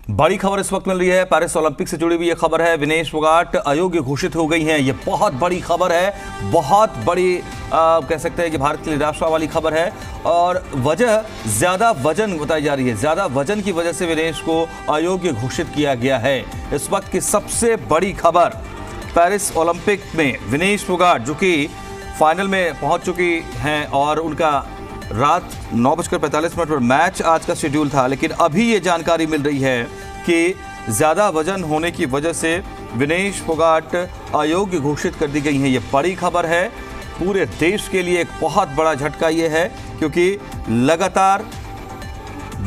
बड़ी खबर इस वक्त मिल रही है, पेरिस ओलंपिक से जुड़ी हुई ये खबर है। विनेश फोगाट अयोग्य घोषित हो गई हैं। ये बहुत बड़ी खबर है, बहुत बड़ी कह सकते हैं कि भारत के लिए निराशा वाली खबर है। और वजह ज्यादा वजन बताई जा रही है। ज्यादा वजन की वजह से विनेश को अयोग्य घोषित किया गया है। इस वक्त की सबसे बड़ी खबर, पेरिस ओलंपिक में विनेश फोगाट जो कि फाइनल में पहुंच चुकी हैं और उनका रात 9:45 पर मैच आज का शेड्यूल था, लेकिन अभी ये जानकारी मिल रही है कि ज़्यादा वजन होने की वजह से विनेश फोगाट अयोग्य घोषित कर दी गई हैं। ये बड़ी खबर है, पूरे देश के लिए एक बहुत बड़ा झटका ये है, क्योंकि लगातार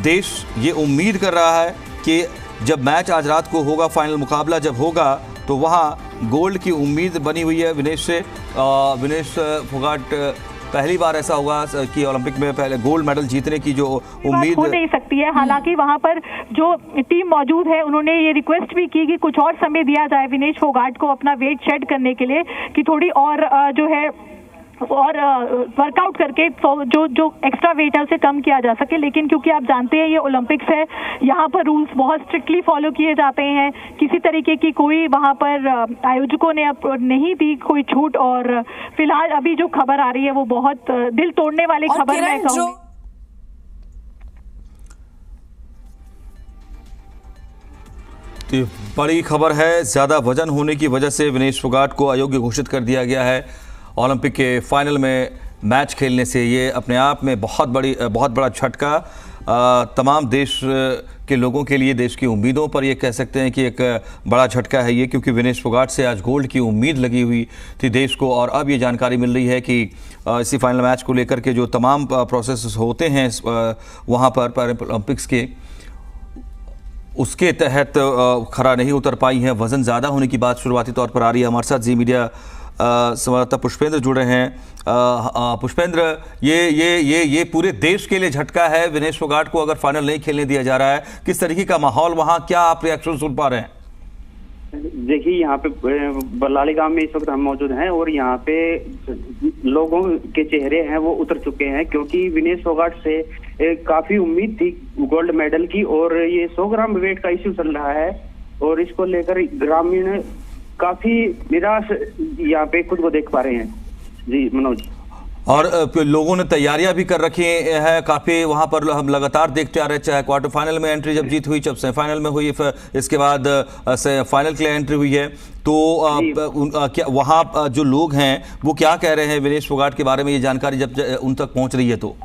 देश ये उम्मीद कर रहा है कि जब मैच आज रात को होगा, फाइनल मुकाबला जब होगा, तो वहाँ गोल्ड की उम्मीद बनी हुई है विनेश से। विनेश फोगाट पहली बार ऐसा होगा कि ओलंपिक में पहले गोल्ड मेडल जीतने की जो उम्मीद हो नहीं सकती है। हालांकि वहां पर जो टीम मौजूद है, उन्होंने ये रिक्वेस्ट भी की कि कुछ और समय दिया जाए विनेश फोगाट को अपना वेट शेड करने के लिए, कि थोड़ी और जो है और वर्कआउट करके जो एक्स्ट्रा वेट है उसे कम किया जा सके। लेकिन क्योंकि आप जानते हैं ये ओलंपिक्स है, यहाँ पर रूल्स बहुत स्ट्रिक्टली फॉलो किए जाते हैं। किसी तरीके की कोई वहाँ पर आयोजकों ने अब नहीं दी कोई छूट। और फिलहाल अभी जो खबर आ रही है वो बहुत दिल तोड़ने वाली खबर मैं कहूँगी। बड़ी खबर है, ज्यादा वजन होने की वजह से विनेश फोगाट को अयोग्य घोषित कर दिया गया है ओलंपिक के फाइनल में मैच खेलने से। ये अपने आप में बहुत बड़ा झटका तमाम देश के लोगों के लिए, देश की उम्मीदों पर ये कह सकते हैं कि एक बड़ा झटका है ये, क्योंकि विनेश फोगाट से आज गोल्ड की उम्मीद लगी हुई थी देश को। और अब ये जानकारी मिल रही है कि इसी फाइनल मैच को लेकर के जो तमाम प्रोसेस होते हैं वहाँ पर पैरा ओलंपिक्स के, उसके तहत खरा नहीं उतर पाई हैं। वज़न ज़्यादा होने की बात शुरुआती तौर पर आ रही है। हमारे साथ जी मीडिया संवाददाता पुष्पेंद्र जुड़े हैं। पुष्पेंद्र, ये पूरे देश के लिए झटका है। विनेश फोगाट को अगर फाइनल नहीं खेलने दिया जा रहा है, किस तरीके का माहौल वहाँ, क्या आप रिएक्शन सुन पा रहे हैं? देखिए, यहाँ पे बल्लाली गांव में इस वक्त हम मौजूद हैं और यहाँ पे लोगों के चेहरे हैं वो उतर चुके हैं, क्योंकि विनेश फोगाट से काफी उम्मीद थी गोल्ड मेडल की। और ये 100 ग्राम वेट का इश्यू चल रहा है और इसको लेकर ग्रामीण काफी निराश यहाँ पे खुद को देख पा रहे हैं। जी मनोज, और लोगों ने तैयारियां भी कर रखी है काफ़ी। वहां पर हम लगातार देखते आ रहे, चाहे क्वार्टर फाइनल में एंट्री जब जीत हुई, जब सेमीफाइनल में हुई, फिर इसके बाद फाइनल के लिए एंट्री हुई है, तो क्या वहां जो लोग हैं वो क्या कह रहे हैं विनेश फोगाट के बारे में, ये जानकारी जब उन तक पहुंच रही है तो?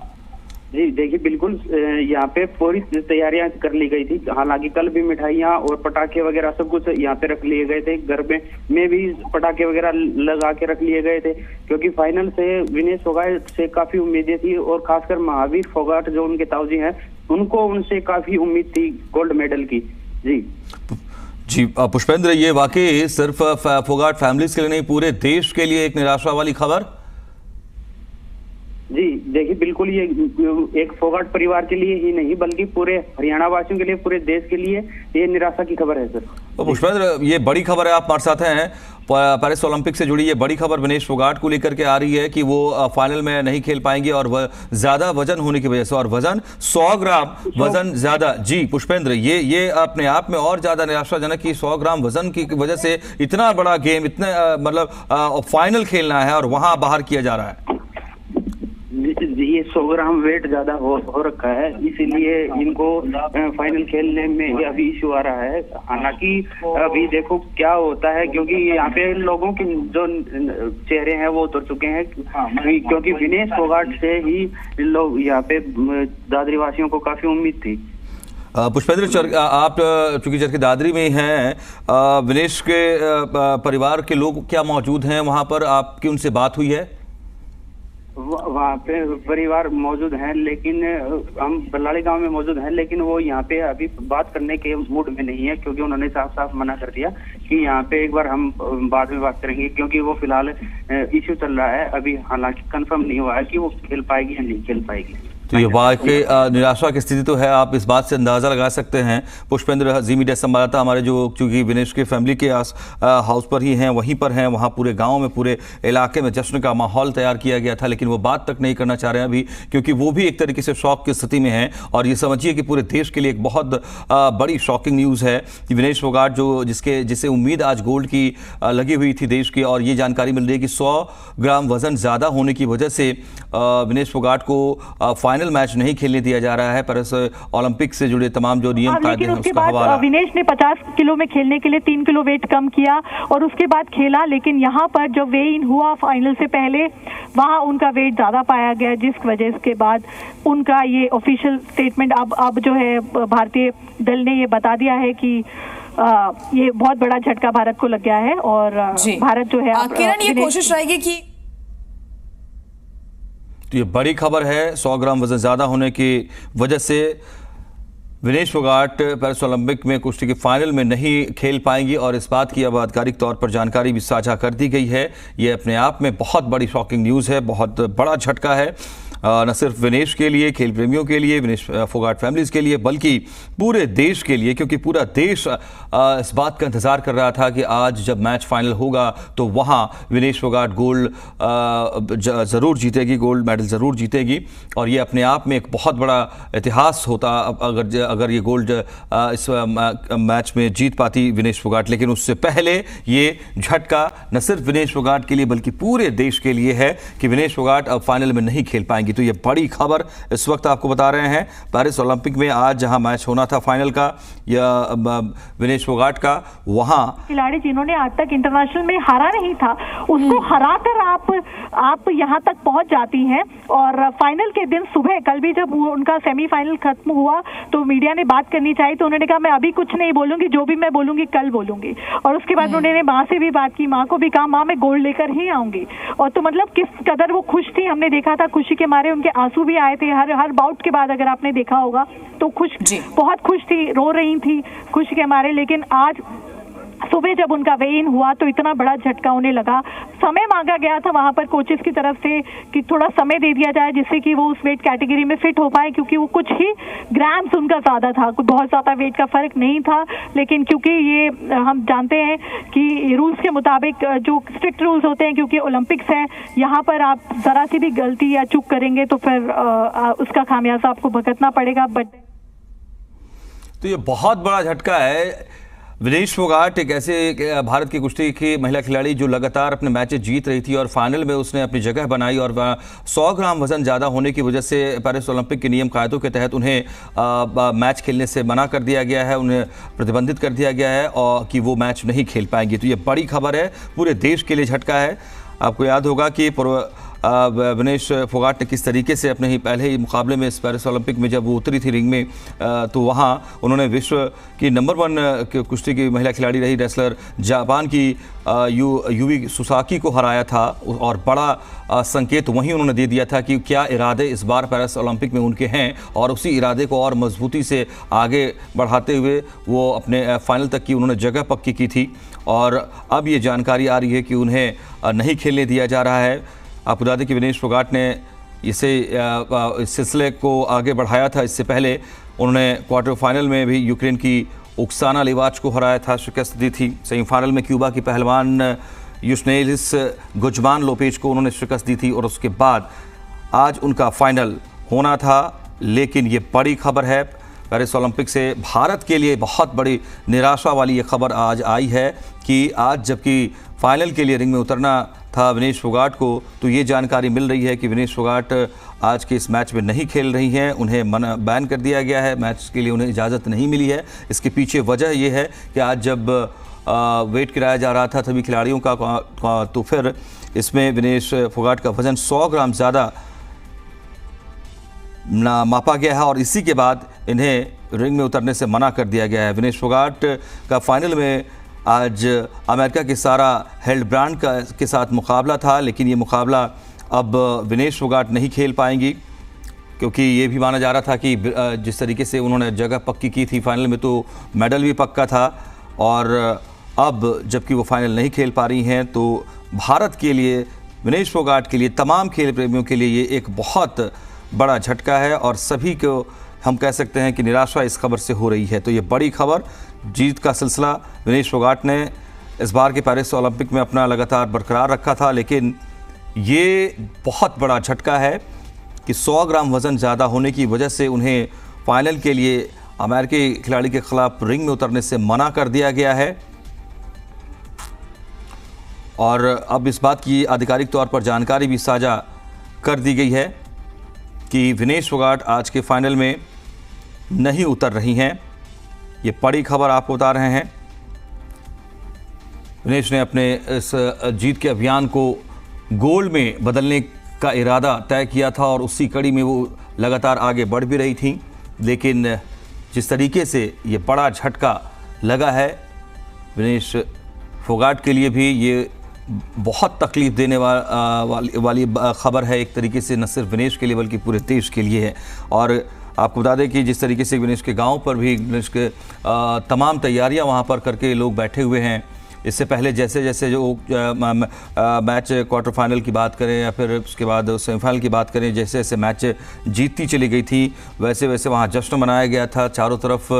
जी देखिए, बिल्कुल यहाँ पे पूरी तैयारियां कर ली गई थी। हालांकि कल भी मिठाइयाँ और पटाखे वगैरह सब कुछ यहाँ पे रख लिए गए थे। घर में भी पटाखे वगैरह लगा के रख लिए गए थे, क्योंकि फाइनल से विनेश फोगाट से काफी उम्मीदें थी। और खासकर महावीर फोगाट जो उनके ताऊजी हैं, उनको उनसे काफी उम्मीद थी गोल्ड मेडल की। जी पुष्पेंद्र, ये वाकई सिर्फ फोगाट फैमिलीज के लिए नहीं, पूरे देश के लिए एक निराशा वाली खबर। जी देखिए, बिल्कुल ये एक फोगाट परिवार के लिए ही नहीं बल्कि पूरे हरियाणा वासियों के लिए, पूरे देश के लिए ये निराशा की खबर है सर। तो पुष्पेंद्र, ये बड़ी खबर है, आप हमारे साथ हैं। पेरिस ओलंपिक से जुड़ी ये बड़ी खबर विनेश फोगाट को लेकर के आ रही है कि वो फाइनल में नहीं खेल पाएंगे और ज्यादा वजन होने की वजह से, और वजन 100 ग्राम वजन ज्यादा। जी पुष्पेंद्र, ये अपने आप में और ज्यादा निराशाजनक कि 100 ग्राम वजन की वजह से इतना बड़ा गेम, इतने मतलब फाइनल खेलना है और वहां बाहर किया जा रहा है। ये 100 ग्राम वेट ज्यादा हो रखा है, इसीलिए इनको फाइनल खेलने में अभी इश्यू आ रहा है। हालांकि अभी देखो क्या होता है, क्योंकि यहाँ पे लोगों के जो चेहरे हैं वो उतर चुके हैं, क्योंकि विनेश फोगाट से ही लोग यहाँ पे दादरी वासियों को काफी उम्मीद थी। पुष्पेंद्र, आप चूंकि चरखी दादरी में हैं, विनेश के परिवार के लोग क्या मौजूद हैं वहां पर? आपकी उनसे बात हुई है? वहाँ पे परिवार मौजूद हैं, लेकिन हम बल्लाली गांव में मौजूद हैं, लेकिन वो यहाँ पे अभी बात करने के मूड में नहीं है, क्योंकि उन्होंने साफ साफ मना कर दिया कि यहाँ पे एक बार हम बाद में बात करेंगे, क्योंकि वो फिलहाल इश्यू चल रहा है अभी। हालांकि कंफर्म नहीं हुआ है कि वो खेल पाएगी या नहीं खेल पाएगी। तो ये वाकई निराशा की स्थिति तो है, आप इस बात से अंदाज़ा लगा सकते हैं। पुष्पेंद्र जी मीडिया संवाददाता हमारे जो चूँकि विनेश के फैमिली के हाउस पर ही हैं, वहीं पर हैं, वहाँ पूरे गांव में पूरे इलाके में जश्न का माहौल तैयार किया गया था, लेकिन वो बात तक नहीं करना चाह रहे हैं अभी, क्योंकि वो भी एक तरीके से शॉक की स्थिति में हैं। और ये समझिए कि पूरे देश के लिए एक बहुत बड़ी शॉकिंग न्यूज़ है कि विनेश फोगाट जिसे उम्मीद आज गोल्ड की लगी हुई थी देश की, और ये जानकारी मिल रही है कि 100 ग्राम वजन ज़्यादा होने की वजह से विनेश फोगाट को फाइनल मैच नहीं खेलने दिया जा रहा है। पेरिस ओलंपिक से जुड़े तमाम जो नियम कायदे हैं उसका हवाला। विनेश ने 50 किलो में खेलने के लिए 3 किलो वेट कम किया और उसके बाद खेला, लेकिन यहाँ पर जब वे इन हुआ फाइनल से पहले, वहाँ उनका वेट ज्यादा पाया गया, जिस वजह के बाद उनका ये ऑफिशियल स्टेटमेंट अब जो है भारतीय दल ने ये बता दिया है कि ये बहुत बड़ा झटका भारत को लग गया है और भारत जो है किरण ये कोशिश रहेगी कि तो ये बड़ी खबर है। 100 ग्राम वजन ज़्यादा होने की वजह से विनेश फोगाट पेरिस ओलंपिक में कुश्ती के फाइनल में नहीं खेल पाएंगी और इस बात की अब आधिकारिक तौर पर जानकारी भी साझा कर दी गई है। ये अपने आप में बहुत बड़ी शॉकिंग न्यूज़ है, बहुत बड़ा झटका है, न सिर्फ विनेश के लिए, खेल प्रेमियों के लिए, विनेश फोगाट फैमिलीज़ के लिए, बल्कि पूरे देश के लिए, क्योंकि पूरा देश इस बात का इंतज़ार कर रहा था कि आज जब मैच फाइनल होगा तो वहाँ विनेश फोगाट गोल्ड ज़रूर जीतेगी, गोल्ड मेडल ज़रूर जीतेगी। और ये अपने आप में एक बहुत बड़ा इतिहास होता अगर ये गोल्ड इस मैच में जीत पाती विनेश फोगाट। लेकिन उससे पहले ये झटका न सिर्फ विनेश फोगाट के लिए बल्कि पूरे देश के लिए है कि विनेश फोगाट अब फाइनल में नहीं खेल पाएंगी। तो ये बड़ी खबर इस वक्त आपको बता रहे हैं। पेरिस ओलंपिक में आज जहां मैच होना था फाइनल का या विनेश फोगाट का, वहां खिलाड़ी जिन्होंने आज तक इंटरनेशनल में हारा नहीं था उसको हराकर आप यहां तक पहुंच जाती हैं। और फाइनल के दिन सुबह कल भी जब उनका सेमीफाइनल खत्म हुआ तो मीडिया ने बात करनी चाहिए, तो उन्होंने कहा मैं अभी कुछ नहीं बोलूंगी, जो भी मैं बोलूंगी कल बोलूंगी। और उसके बाद उन्होंने माँ से भी बात की, माँ को भी कहा माँ मैं गोल्ड लेकर ही आऊंगी। और तो मतलब किस कदर वो खुश थी, हमने देखा था खुशी के मारे उनके आंसू भी आए थे हर बाउट के बाद, अगर आपने देखा होगा तो बहुत खुश थी, रो रही थी खुशी के मारे। लेकिन आज सुबह जब उनका वे इन हुआ तो इतना बड़ा झटका उन्हें लगा। समय मांगा गया था वहां पर कोचेस की तरफ से कि थोड़ा समय दे दिया जाए जिससे कि वो उस वेट कैटेगरी में फिट हो पाए, क्योंकि वो कुछ ही ग्राम्स उनका ज्यादा था, बहुत ज्यादा वेट का फर्क नहीं था। लेकिन क्योंकि ये हम जानते हैं कि रूल्स के मुताबिक जो स्ट्रिक्ट रूल्स होते हैं, क्योंकि ओलंपिक्स है, यहाँ पर आप जरा सी भी गलती या चूक करेंगे तो फिर उसका खामियाजा आपको भुगतना पड़ेगा। बट तो ये बहुत बड़ा झटका है। विनेश फोगाट एक ऐसे भारत की कुश्ती की महिला खिलाड़ी जो लगातार अपने मैचेस जीत रही थी और फाइनल में उसने अपनी जगह बनाई, और 100 ग्राम वजन ज़्यादा होने की वजह से पेरिस ओलंपिक के नियम कायदों के तहत उन्हें मैच खेलने से मना कर दिया गया है, उन्हें प्रतिबंधित कर दिया गया है और कि वो मैच नहीं खेल पाएंगी। तो ये बड़ी खबर है, पूरे देश के लिए झटका है। आपको याद होगा कि विनेश फोगाट ने किस तरीके से अपने ही पहले ही मुकाबले में इस पेरिस ओलंपिक में जब वो उतरी थी रिंग में, तो वहाँ उन्होंने विश्व की नंबर 1 कुश्ती की महिला खिलाड़ी रही रेसलर जापान की यूवी सुसाकी को हराया था। और बड़ा संकेत वहीं उन्होंने दे दिया था कि क्या इरादे इस बार पेरिस ओलंपिक में उनके हैं, और उसी इरादे को और मजबूती से आगे बढ़ाते हुए वो अपने फाइनल तक की उन्होंने जगह पक्की की थी। और अब ये जानकारी आ रही है कि उन्हें नहीं खेलने दिया जा रहा है। आपको बता दें कि विनेश फोगाट ने इस सिलसिले को आगे बढ़ाया था। इससे पहले उन्होंने क्वार्टर फाइनल में भी यूक्रेन की ओक्साना लिवाच को हराया था, शिकस्त दी थी। सेमीफाइनल में क्यूबा की पहलवान यूस्नेलिस गुजमान लोपेज को उन्होंने शिकस्त दी थी। और उसके बाद आज उनका फाइनल होना था। लेकिन ये बड़ी खबर है, पेरिस ओलंपिक से भारत के लिए बहुत बड़ी निराशा वाली ये खबर आज आई है कि आज जबकि फाइनल के लिए रिंग में उतरना था विनेश फोगाट को, तो ये जानकारी मिल रही है कि विनेश फोगाट आज के इस मैच में नहीं खेल रही हैं, उन्हें बैन कर दिया गया है, मैच के लिए उन्हें इजाज़त नहीं मिली है। इसके पीछे वजह ये है कि आज जब वेट गिराया जा रहा था सभी खिलाड़ियों का, तो फिर इसमें विनेश फोगाट का वजन 100 ग्राम ज़्यादा मापा गया है और इसी के बाद इन्हें रिंग में उतरने से मना कर दिया गया है। विनेश फोगाट का फाइनल में आज अमेरिका के सारा हिल्डब्रांड के साथ मुकाबला था, लेकिन ये मुकाबला अब विनेश फोगाट नहीं खेल पाएंगी, क्योंकि ये भी माना जा रहा था कि जिस तरीके से उन्होंने जगह पक्की की थी फाइनल में, तो मेडल भी पक्का था। और अब जबकि वो फाइनल नहीं खेल पा रही हैं, तो भारत के लिए, विनेश फोगाट के लिए, तमाम खेल प्रेमियों के लिए ये एक बहुत बड़ा झटका है और सभी को हम कह सकते हैं कि निराशा इस खबर से हो रही है। तो ये बड़ी खबर, जीत का सिलसिला विनेश फोगाट ने इस बार के पेरिस ओलंपिक में अपना लगातार बरकरार रखा था, लेकिन ये बहुत बड़ा झटका है कि 100 ग्राम वज़न ज़्यादा होने की वजह से उन्हें फाइनल के लिए अमेरिकी खिलाड़ी के खिलाफ रिंग में उतरने से मना कर दिया गया है। और अब इस बात की आधिकारिक तौर पर जानकारी भी साझा कर दी गई है कि विनेश फोगाट आज के फाइनल में नहीं उतर रही हैं। ये बड़ी खबर आपको बता रहे हैं। विनेश ने अपने इस जीत के अभियान को गोल्ड में बदलने का इरादा तय किया था और उसी कड़ी में वो लगातार आगे बढ़ भी रही थी, लेकिन जिस तरीके से ये बड़ा झटका लगा है विनेश फोगाट के लिए भी ये बहुत तकलीफ देने वाली खबर है एक तरीके से, न सिर्फ विनेश के लिए बल्कि पूरे देश के लिए है। और आपको बता दें कि जिस तरीके से विनेश के गांव पर भी विनेश के तमाम तैयारियां वहां पर करके लोग बैठे हुए हैं। इससे पहले जैसे जैसे जो मैच क्वार्टर फाइनल की बात करें या फिर उसके बाद सेमीफाइनल की बात करें, जैसे जैसे मैच जीतती चली गई थी वैसे वैसे वहाँ जश्न मनाया गया था। चारों तरफ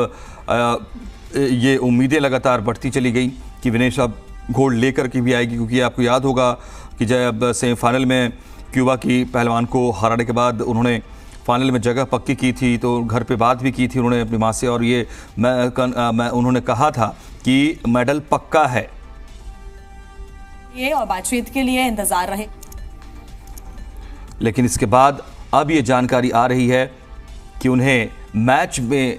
ये उम्मीदें लगातार बढ़ती चली गई कि विनेश अब गोल्ड लेकर के भी आएगी, क्योंकि आपको याद होगा कि जब सेमीफाइनल में क्यूबा की पहलवान को हराने के बाद उन्होंने फाइनल में जगह पक्की की थी, तो घर पे बात भी की थी उन्होंने अपनी माँ से, और ये उन्होंने कहा था कि मेडल पक्का है। ये और बातचीत के लिए इंतजार रहे। लेकिन इसके बाद अब ये जानकारी आ रही है कि उन्हें मैच में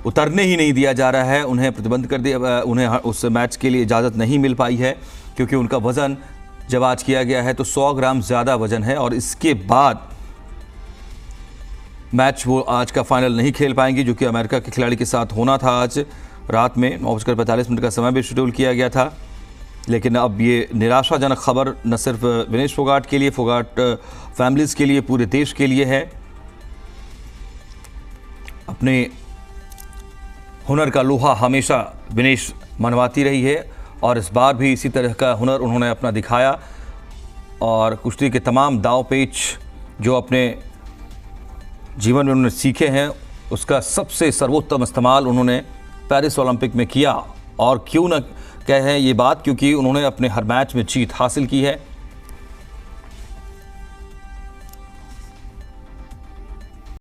उतरने ही नहीं दिया जा रहा है, उन्हें प्रतिबंध कर दिया, उन्हें उस मैच के लिए इजाज़त नहीं मिल पाई है, क्योंकि उनका वज़न जब आज किया गया है तो 100 ग्राम ज़्यादा वज़न है और इसके बाद मैच वो आज का फाइनल नहीं खेल पाएंगी, जो कि अमेरिका के खिलाड़ी के साथ होना था। आज रात में 9:45 का समय भी शेड्यूल किया गया था। लेकिन अब ये निराशाजनक खबर न सिर्फ विनेश फोगाट के लिए, फोगाट फैमिलीज़ के लिए, पूरे देश के लिए है। अपने हुनर का लोहा हमेशा विनेश मनवाती रही है और इस बार भी इसी तरह का हुनर उन्होंने अपना दिखाया और कुश्ती के तमाम दाव पेच जो अपने जीवन में उन्होंने सीखे हैं उसका सबसे सर्वोत्तम इस्तेमाल उन्होंने पेरिस ओलंपिक में किया। और क्यों न कहें ये बात, क्योंकि उन्होंने अपने हर मैच में जीत हासिल की है।